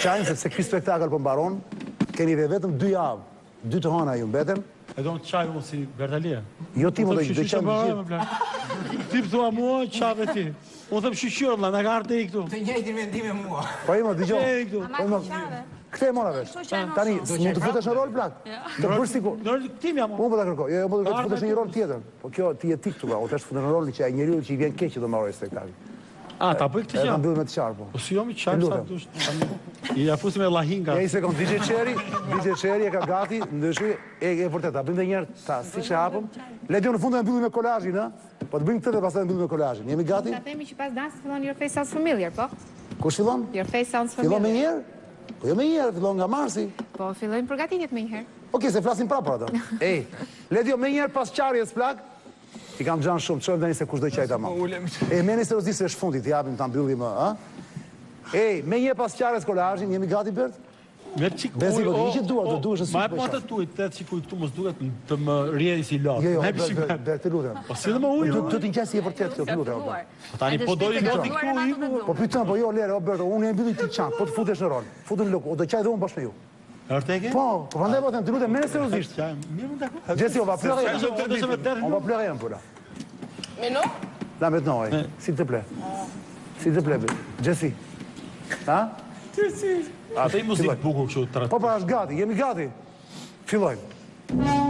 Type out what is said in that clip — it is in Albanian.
Qajnë, sepse ky spektakël po mbaron, keni dhe vetëm 2 javë. 2 të hëna ju mbeten. E do në qaj unë si Bertalia? Jo ti më do qajnë gjithë. Ti më thua mua, qave ti. Unë thëmë shqyqyrë, në ka arte i këtu. Të njëjtin vendime mua. Po ima, digjo. Ama qave. Këte e mora vesh. Tani, mund të futesh në rol plak? Të bërë sikur. Në rol tim jam. Unë po ta kërkoj. Jo, po të futesh në një rol tjetër. Po kjo ti je tik këtu, o të futesh në rolin që ai njeriu që i vjen keq që do mbaroj spektaklin. A, ta bëj këtë E gjë. ta mbyll me të qarë, po. Po si jo mi qarë sa dush. I ja fusim e lahinga. Ja, një sekund, DJ Qeri e ka gati, ndëshuj, e vërtet, ta bëjmë dhe njerë, ta si që hapëm. Ledio në fundë e mbyllim me kolazhin, ha? Po të bëjmë këtë dhe pastaj mbyllim me kolazhin. Jemi gati? Ta themi që pas dansë fillon Your Face Sounds Familiar, po? Kush fillon? Your Face Sounds Fillon me Familiar. njerë? Po jo me njerë, fillon nga marsi. Po, fillojmë përgatitjet me njëherë. Okej, se flasim prapë për ato. Ej, Ledio, me njerë pas qarjes plak, i kam gjanë shumë, qojmë dhe një se kush do i qajta ma. E, meni seriozisht se është fundit, japim të ambyllim, ha? Ej, me njerë pas qarjes kolazhin, jemi gati Bert? Me qik Besi, po të një që duar, do duesh në Ma sytë e po të tuj, të qikuj këtu mos duhet të më rjedi si latë. Jo, Ne bishim Bert, të lutem. Po si dhe më ujë? Do të nqesi e vërtet kjo, të lutem. Tani po dojnë gati këtu i Po pyetëm, po jo Lere, Roberto, unë e mbylli ti çan, po të futesh në rol. Futu në lok, o do qaj dhe unë bashkë me ju. Arteke? Po prandaj po them, të lutem, merre seriozisht. Mirë më dakor. Jesse, on va plus rien. On On va plus rien pour là. Mais non? Là maintenant, oui. S'il te plaît. S'il te plaît, Jesse. Ha? A të i muzikë bukur kështu të Po pra është gati, jemi gati. Fillojmë.